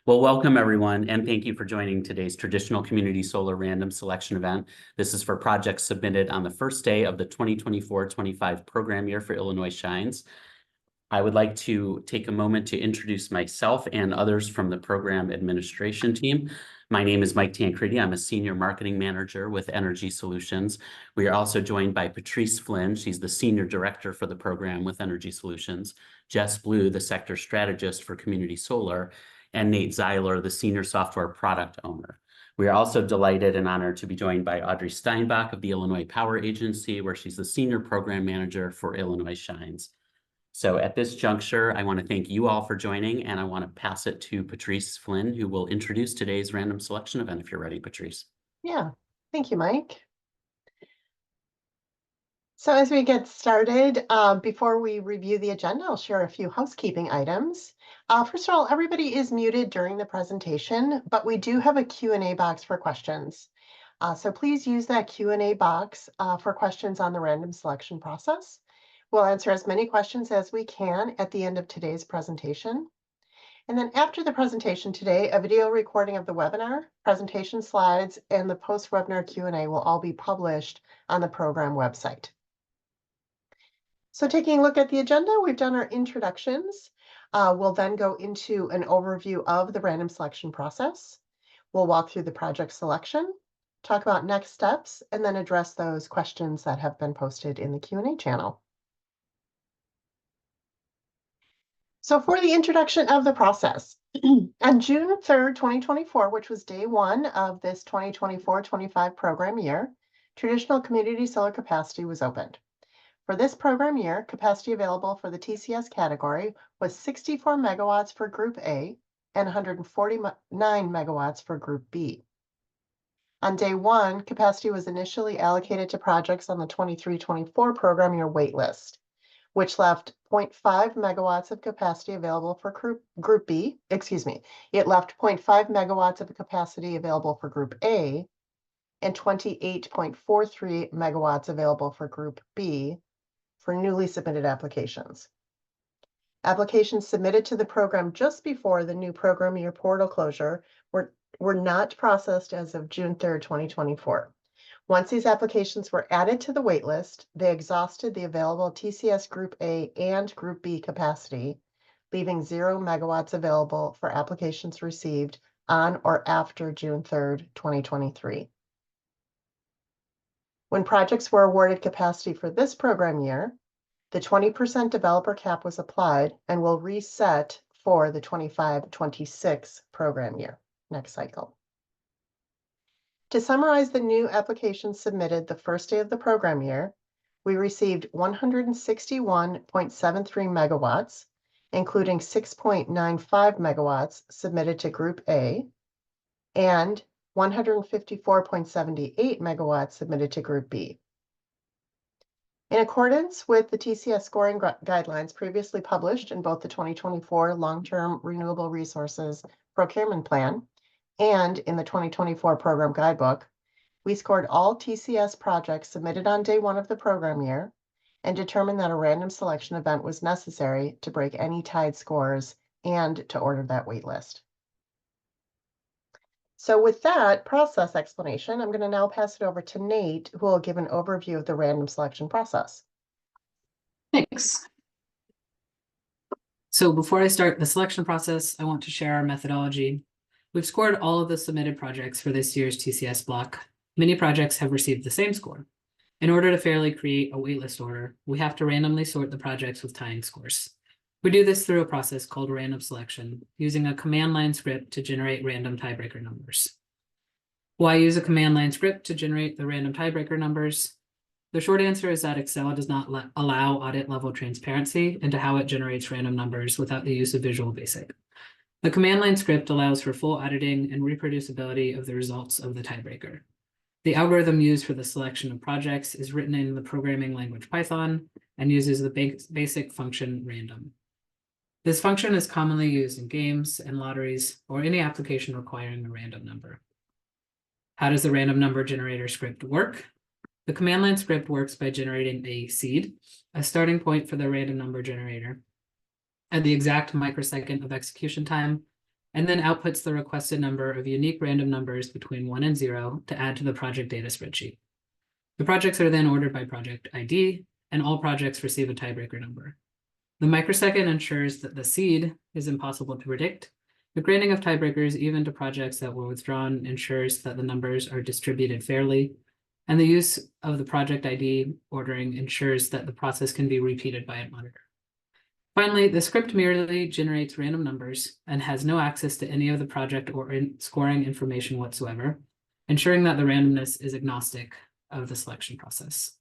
Well, welcome everyone, and thank you for joining today's traditional community solar random selection event. This is for projects submitted on the first day of the 2024-25 program year for Illinois Shines. I would like to take a moment to introduce myself and others from the program administration team. My name is Mike Tancredi. I'm a senior marketing manager with Energy Solutions. We are also joined by Patrice Flynn. She's the senior director for the program with Energy Solutions. Jess Blue, the sector strategist for community solar, and Nate Zeiler, the senior software product owner. We are also delighted and honored to be joined by Audrey Steinbach of the Illinois Power Agency, where she's the senior program manager for Illinois Shines. So at this juncture, I want to thank you all for joining, and I want to pass it to Patrice Flynn, who will introduce today's random selection event, if you're ready, Patrice. Yeah, thank you, Mike. So as we get started, before we review the agenda, I'll share a few housekeeping items. First of all, everybody is muted during the presentation, but we do have a Q&A box for questions. So please use that Q&A box for questions on the random selection process. We'll answer as many questions as we can at the end of today's presentation. And then after the presentation today, a video recording of the webinar, presentation slides, and the post-webinar Q&A will all be published on the program website. So taking a look at the agenda, we've done our introductions. We'll then go into an overview of the random selection process. We'll walk through the project selection, talk about next steps, and then address those questions that have been posted in the Q&A channel. So for the introduction of the process, on June 3rd, 2024, which was day one of this 2024-25 program year, traditional community solar capacity was opened. For this program year, capacity available for the TCS category was 64 megawatts for Group A and 149 megawatts for Group B. On day one, capacity was initially allocated to projects on the 23-24 program year waitlist, which left 0.5 megawatts of capacity available for Group B. It left 0.5 megawatts of capacity available for Group A and 28.43 megawatts available for Group B for newly submitted applications. Applications submitted to the program just before the new program year portal closure were not processed as of June 3rd, 2024. Once these applications were added to the waitlist, they exhausted the available TCS Group A and Group B capacity, leaving 0 megawatts available for applications received on or after June 3rd, 2023. When projects were awarded capacity for this program year, the 20% developer cap was applied and will reset for the 25-26 program year, next cycle. To summarize the new applications submitted the first day of the program year, we received 161.73 megawatts, including 6.95 megawatts submitted to Group A and 154.78 megawatts submitted to Group B. In accordance with the TCS scoring guidelines previously published in both the 2024 Long-Term Renewable Resources Procurement Plan and in the 2024 Program Guidebook, we scored all TCS projects submitted on day one of the program year and determined that a random selection event was necessary to break any tied scores and to order that waitlist. So with that process explanation, I'm going to now pass it over to Nate, who will give an overview of the random selection process. Thanks. So before I start the selection process, I want to share our methodology. We've scored all of the submitted projects for this year's TCS block. Many projects have received the same score. In order to fairly create a waitlist order, we have to randomly sort the projects with tying scores. We do this through a process called random selection, using a command line script to generate random tiebreaker numbers. Why use a command line script to generate the random tiebreaker numbers? The short answer is that Excel does not allow audit level transparency into how it generates random numbers without the use of Visual Basic. The command line script allows for full auditing and reproducibility of the results of the tiebreaker. The algorithm used for the selection of projects is written in the programming language Python and uses the basic function random. This function is commonly used in games and lotteries or any application requiring a random number. How does the random number generator script work? The command line script works by generating a seed, a starting point for the random number generator. At the exact microsecond of execution time, and then outputs the requested number of unique random numbers between 1 and 0 to add to the project data spreadsheet. The projects are then ordered by project ID, and all projects receive a tiebreaker number. The microsecond ensures that the seed is impossible to predict. The granting of tiebreakers, even to projects that were withdrawn, ensures that the numbers are distributed fairly, and the use of the project ID ordering ensures that the process can be repeated by a monitor. Finally, the script merely generates random numbers and has no access to any of the project or scoring information whatsoever, ensuring that the randomness is agnostic of the selection process.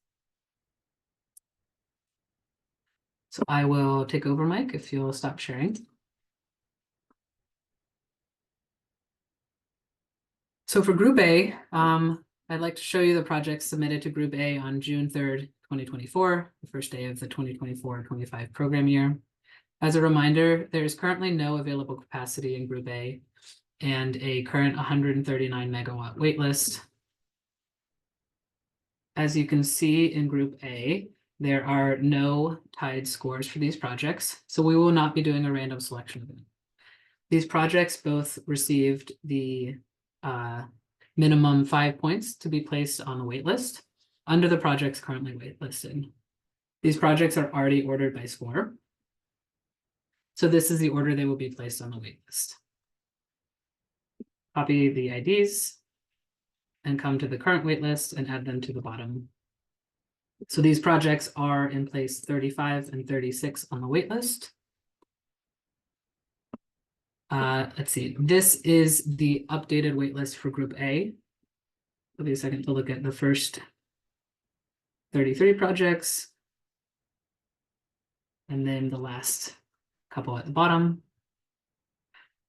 So I will take over, Mike, if you'll stop sharing. So for Group A, I'd like to show you the projects submitted to Group A on June 3rd, 2024, the first day of the 2024-25 program year. As a reminder, there is currently no available capacity in Group A and a current 139 megawatt waitlist. As you can see in Group A, there are no tied scores for these projects, so we will not be doing a random selection event. These projects both received the minimum 5 points to be placed on the waitlist under the projects currently waitlisted. These projects are already ordered by score. So this is the order they will be placed on the waitlist. Copy the IDs and come to the current waitlist and add them to the bottom. So these projects are in place 35 and 36 on the waitlist. Let's see, this is the updated waitlist for Group A. It'll be a second to look at the first 33 projects. And then the last couple at the bottom.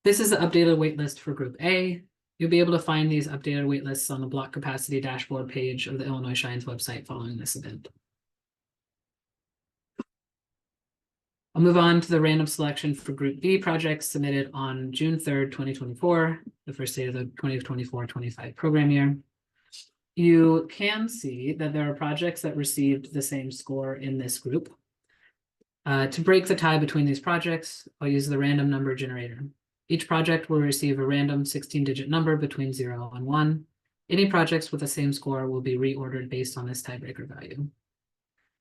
This is the updated waitlist for Group A. You'll be able to find these updated waitlists on the block capacity dashboard page of the Illinois Shines website following this event. I'll move on to the random selection for Group B projects submitted on June 3rd, 2024, the first day of the 2024-25 program year. You can see that there are projects that received the same score in this group. To break the tie between these projects, I'll use the random number generator. Each project will receive a random 16-digit number between 0 and 1. Any projects with the same score will be reordered based on this tiebreaker value. I'm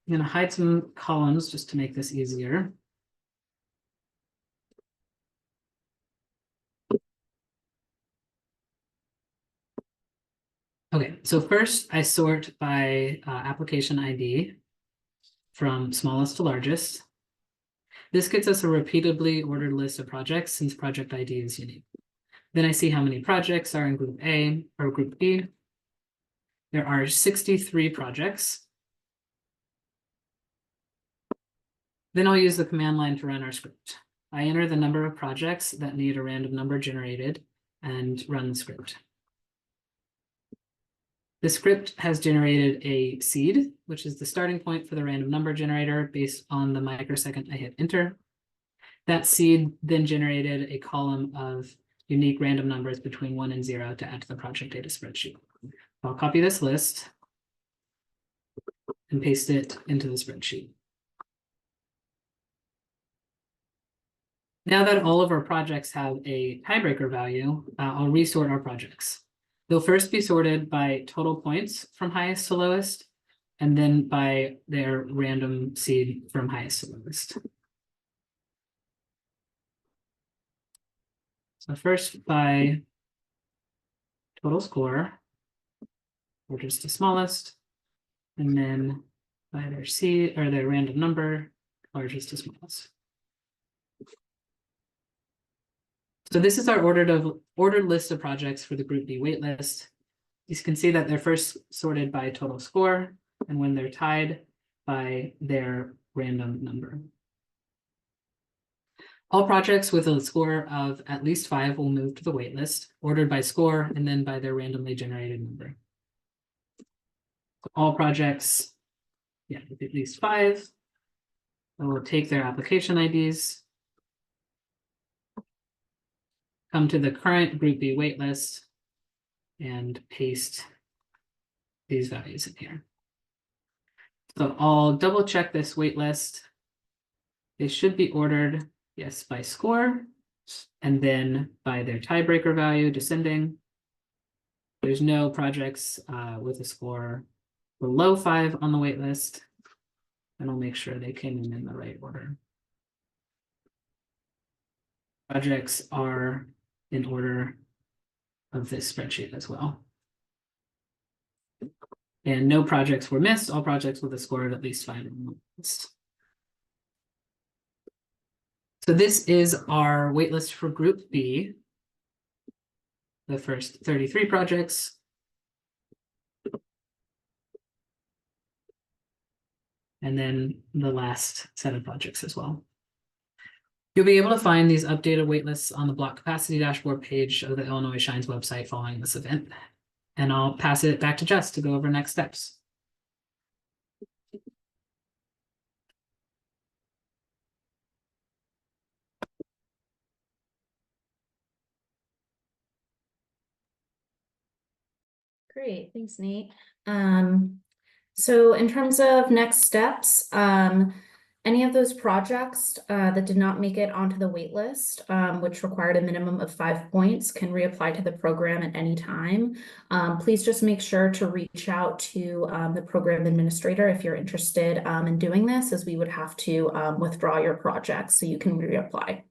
going to hide some columns just to make this easier. Okay, so first I sort by application ID from smallest to largest. This gets us a repeatedly ordered list of projects since project ID is unique. Then I see how many projects are in Group A or Group B. There are 63 projects. Then I'll use the command line to run our script. I enter the number of projects that need a random number generated and run the script. The script has generated a seed, which is the starting point for the random number generator based on the microsecond I hit enter. That seed then generated a column of unique random numbers between 1 and 0 to add to the project data spreadsheet. I'll copy this list and paste it into the spreadsheet. Now that all of our projects have a tiebreaker value, I'll resort our projects. They'll first be sorted by total points from highest to lowest, and then by their random seed from highest to lowest. So first by total score, largest to smallest, and then by their seed or their random number, largest to smallest. So this is our ordered list of projects for the Group B waitlist. You can see that they're first sorted by total score, and when they're tied by their random number. All projects with a score of at least 5 will move to the waitlist, ordered by score and then by their randomly generated number. So all projects, with at least 5, will take their application IDs, come to the current Group B waitlist, and paste these values in here. So I'll double check this waitlist. They should be ordered, yes, by score, And then by their tiebreaker value descending. There's no projects with a score below 5 on the wait list. And I'll make sure they came in the right order. Projects are in order of this spreadsheet as well. And no projects were missed, all projects with a score of at least 5 on the list. So this is our waitlist for Group B. The first 33 projects. And then the last set of projects as well. You'll be able to find these updated waitlists on the block capacity dashboard page of the Illinois Shines website following this event. And I'll pass it back to Jess to go over next steps. Great, thanks, Nate. So in terms of next steps, any of those projects that did not make it onto the wait list, which required a minimum of 5 points, can reapply to the program at any time. Please just make sure to reach out to the program administrator if you're interested in doing this, as we would have to withdraw your project so you can reapply.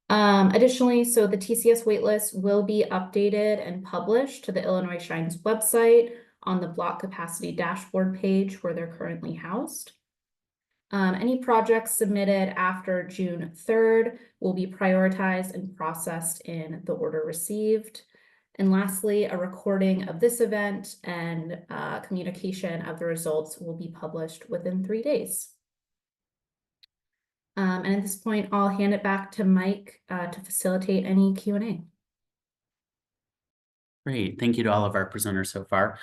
Additionally, so the TCS waitlist will be updated and published to the Illinois Shines website on the block capacity dashboard page where they're currently housed. Any projects submitted after June 3rd will be prioritized and processed in the order received. And lastly, a recording of this event and communication of the results will be published within 3 days. And at this point, I'll hand it back to Mike to facilitate any Q&A. Great. Thank you to all of our presenters so far.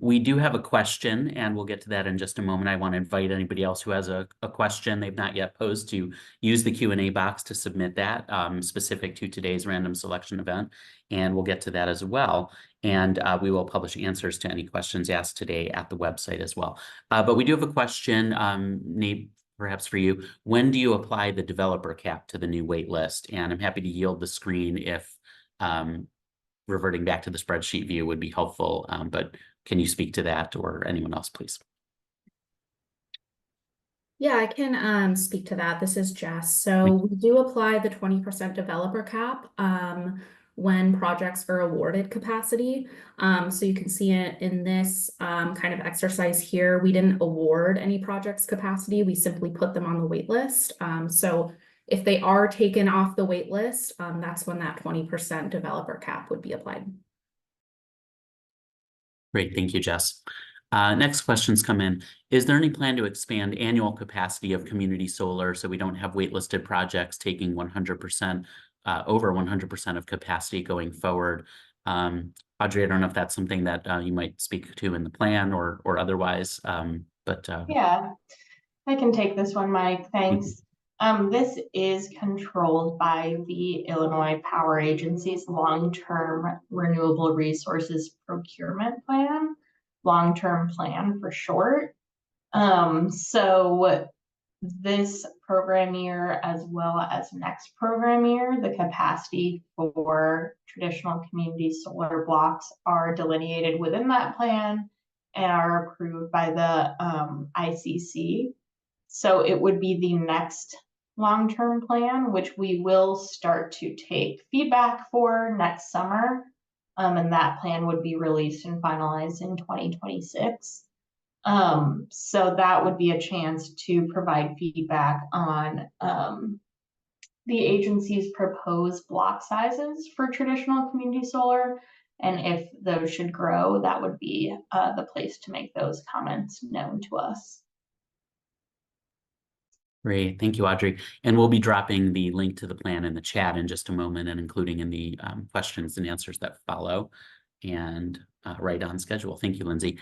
We do have a question, and we'll get to that in just a moment. I want to invite anybody else who has a question they've not yet posed to use the Q&A box to submit that specific to today's random selection event. And we'll get to that as well. And we will publish answers to any questions asked today at the website as well. But we do have a question, Nate, perhaps for you. When do you apply the developer cap to the new wait list? And I'm happy to yield the screen if reverting back to the spreadsheet view would be helpful, but can you speak to that, or anyone else, please? Yeah, I can speak to that. This is Jess. So we do apply the 20% developer cap when projects are awarded capacity. So you can see it in this kind of exercise here. We didn't award any projects capacity. We simply put them on the wait list. So if they are taken off the wait list, that's when that 20% developer cap would be applied. Great, thank you, Jess. Next questions come in. Is there any plan to expand annual capacity of community solar so we don't have waitlisted projects taking 100%, over 100% of capacity going forward? Audrey, I don't know if that's something that you might speak to in the plan or otherwise, but yeah, I can take this one, Mike. Thanks. This is controlled by the Illinois Power Agency's long-term renewable resources procurement plan, long-term plan for short. So this program year, as well as next program year, the capacity for traditional community solar blocks are delineated within that plan and are approved by the ICC. So it would be the next long-term plan, which we will start to take feedback for next summer. And that plan would be released and finalized in 2026. So that would be a chance to provide feedback on the agency's proposed block sizes for traditional community solar. And if those should grow, that would be the place to make those comments known to us. great, thank you, Audrey. And we'll be dropping the link to the plan in the chat in just a moment and including in the questions and answers that follow. And right on schedule. Thank you, Lindsay.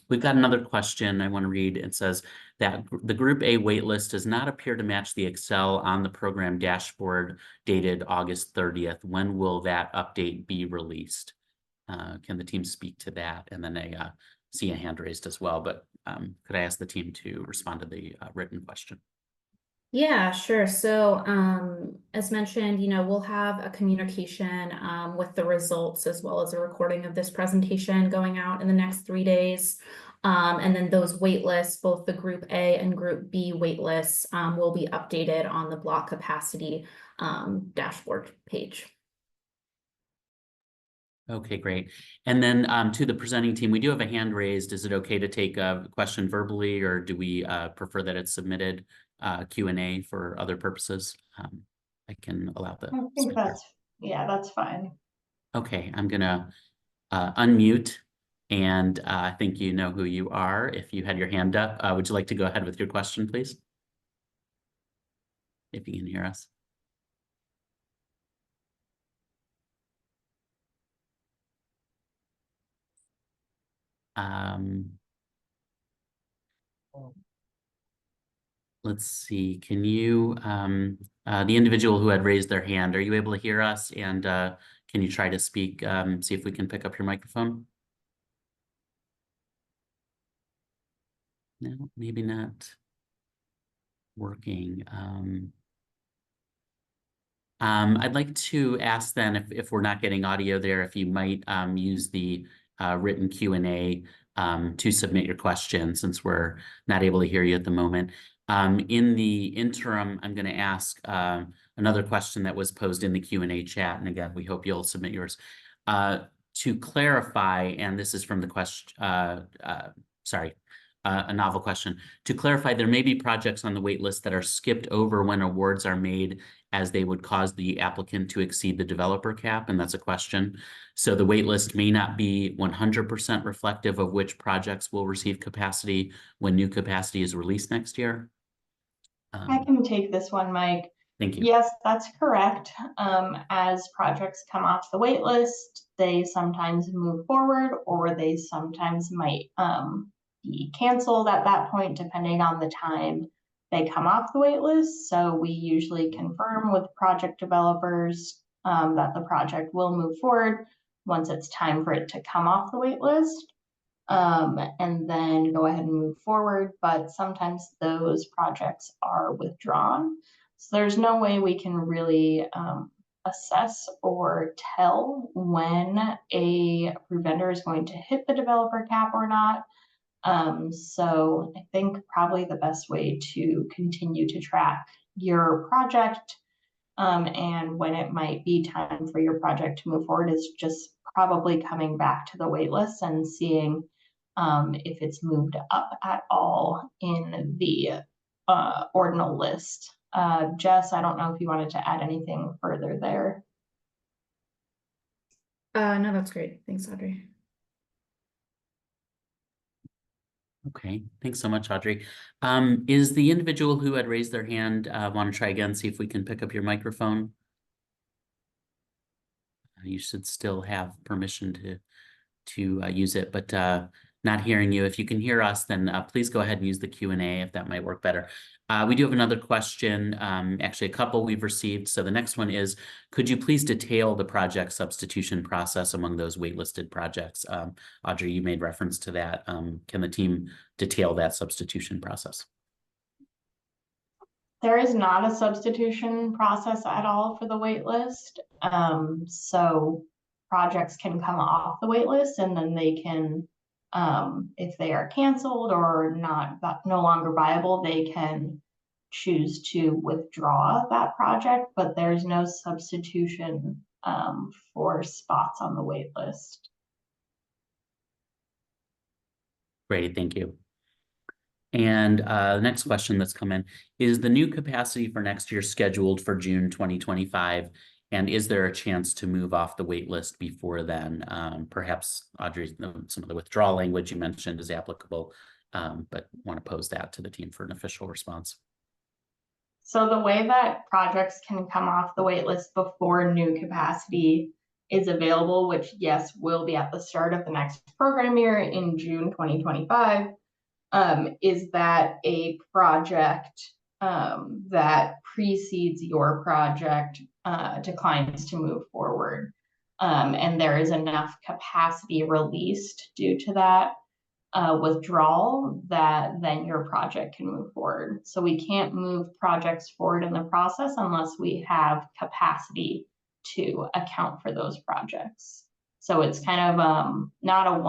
We've got another question I want to read. It says that the Group A waitlist does not appear to match the Excel on the program dashboard dated August 30th. When will that update be released? Can the team speak to that? And then I see a hand raised as well, but could I ask the team to respond to the written question? Yeah, sure. So, as mentioned, we'll have a communication, with the results as well as a recording of this presentation going out in the next 3 days. And then those wait lists, both the Group A and Group B wait lists, will be updated on the block capacity, dashboard page. Okay, great. And then to the presenting team, we do have a hand raised. Is it okay to take a question verbally, or do we prefer that it's submitted Q&A for other purposes? I can allow the. I think that's fine. Okay, I'm gonna unmute, and I think you know who you are. If you had your hand up, would you like to go ahead with your question, please? If you can hear us. Let's see, can you, the individual who had raised their hand, are you able to hear us? And can you try to speak, see if we can pick up your microphone? No, maybe not working. I'd like to ask then if we're not getting audio there, if you might use the written Q&A to submit your question, since we're not able to hear you at the moment. In the interim, I'm going to ask another question that was posed in the Q&A chat. And again, we hope you'll submit yours. To clarify, and this is from the question, a novel question. To clarify, there may be projects on the wait list that are skipped over when awards are made, as they would cause the applicant to exceed the developer cap, and that's a question. So the wait list may not be 100% reflective of which projects will receive capacity when new capacity is released next year. I can take this one, Mike. Thank you. Yes, that's correct. As projects come off the wait list, they sometimes move forward, or they sometimes might be canceled at that point, depending on the time they come off the wait list. So we usually confirm with project developers that the project will move forward once it's time for it to come off the wait list. And then go ahead and move forward. But sometimes those projects are withdrawn. So there's no way we can really assess or tell when a approved vendor is going to hit the developer cap or not. So I think probably the best way to continue to track your project and when it might be time for your project to move forward is just probably coming back to the waitlist and seeing if it's moved up at all in the ordinal list. Jess, I don't know if you wanted to add anything further there. No, that's great. Thanks, Audrey. Okay, thanks so much, Audrey. Is the individual who had raised their hand want to try again, see if we can pick up your microphone? You should still have permission to use it, but not hearing you. If you can hear us, then please go ahead and use the Q&A if that might work better. We do have another question, actually a couple we've received. So the next one is, could you please detail the project substitution process among those waitlisted projects? Audrey, you made reference to that. Can the team detail that substitution process? There is not a substitution process at all for the waitlist. So projects can come off the waitlist and then they can, if they are canceled or no longer viable, they can choose to withdraw that project, but there's no substitution for spots on the waitlist. Great, thank you. And the next question that's come in, is the new capacity for next year scheduled for June 2025? And is there a chance to move off the wait list before then? Perhaps, Audrey, some of the withdrawal language you mentioned is applicable, but want to pose that to the team for an official response. So the way that projects can come off the wait list before new capacity is available, which yes, will be at the start of the next program year in June 2025, is that a project that precedes your project declines to move forward. And there is enough capacity released due to that. withdrawal, that then your project can move forward. So we can't move projects forward in the process unless we have capacity to account for those projects. So it's kind of not a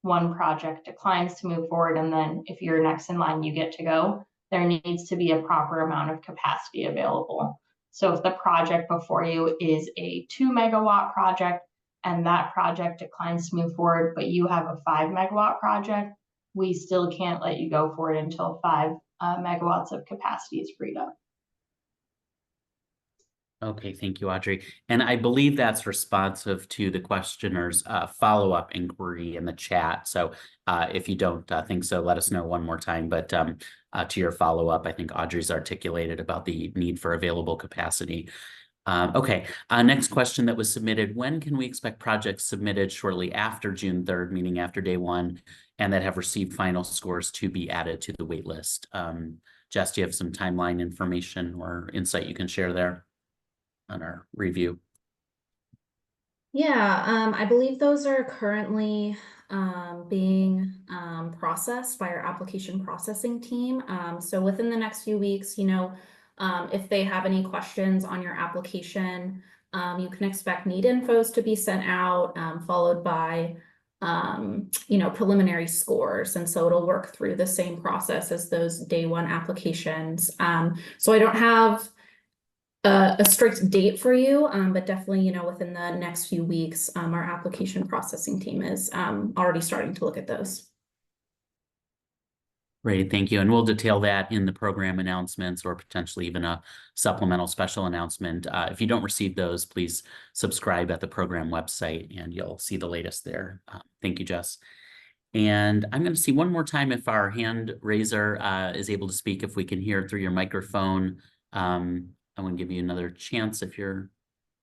one project declines to move forward, and then if you're next in line, you get to go. There needs to be a proper amount of capacity available. So if the project before you is a 2 megawatt project and that project declines to move forward, but you have a 5 megawatt project, we still can't let you go forward until 5 megawatts of capacity is freed up. Okay, thank you, Audrey. And I believe that's responsive to the questioner's follow-up inquiry in the chat. So if you don't think so, let us know one more time. But to your follow-up, I think Audrey's articulated about the need for available capacity. Okay, next question that was submitted. When can we expect projects submitted shortly after June 3rd, meaning after day 1, and that have received final scores to be added to the wait list? Jess, do you have some timeline information or insight you can share there on our review? Yeah, I believe those are currently being processed by our application processing team. So within the next few weeks, if they have any questions on your application, you can expect need infos to be sent out, followed by preliminary scores. And so it'll work through the same process as those day 1 applications. So I don't have a strict date for you, but definitely, within the next few weeks, our application processing team is already starting to look at those. Great, thank you. And we'll detail that in the program announcements or potentially even a supplemental special announcement. If you don't receive those, please subscribe at the program website and you'll see the latest there. Thank you, Jess. And I'm going to see one more time if our hand raiser is able to speak, if we can hear through your microphone. I want to give you another chance if you're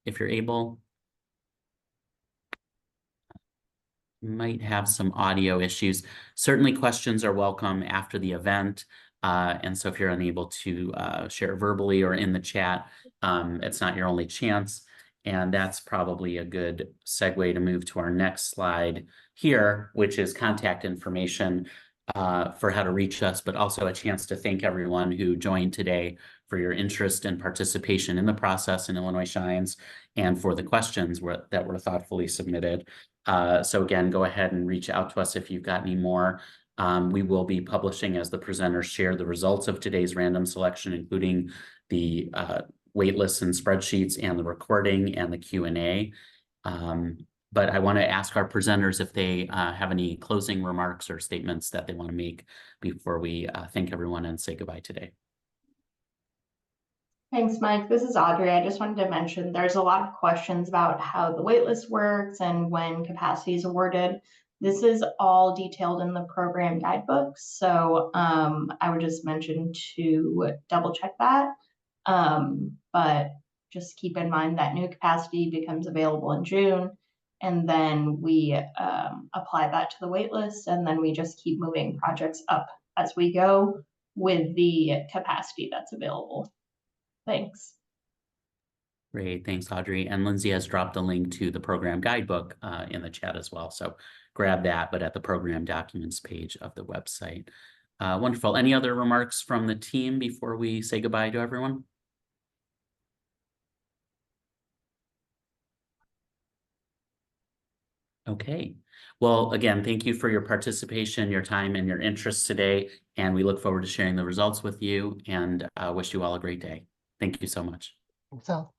able. Might have some audio issues. Certainly questions are welcome after the event. And so if you're unable to share verbally or in the chat, it's not your only chance. And that's probably a good segue to move to our next slide here, which is contact information for how to reach us, but also a chance to thank everyone who joined today for your interest and participation in the process in Illinois Shines and for the questions that were thoughtfully submitted. So again, go ahead and reach out to us if you've got any more. We will be publishing as the presenters share the results of today's random selection, including the waitlists and spreadsheets and the recording and the Q&A. But I want to ask our presenters if they have any closing remarks or statements that they want to make before we thank everyone and say goodbye today. Thanks, Mike. This is Audrey. I just wanted to mention there's a lot of questions about how the waitlist works and when capacity is awarded. This is all detailed in the program guidebook. So I would just mention to double check that. But just keep in mind that new capacity becomes available in June. And then we apply that to the waitlist, and then we just keep moving projects up as we go with the capacity that's available. Thanks. Great, thanks, Audrey. And Lindsay has dropped a link to the program guidebook in the chat as well. So grab that, but at the program documents page of the website. Wonderful. Any other remarks from the team before we say goodbye to everyone? Okay. Well, again, thank you for your participation, your time, and your interest today. And we look forward to sharing the results with you and wish you all a great day. Thank you so much. So.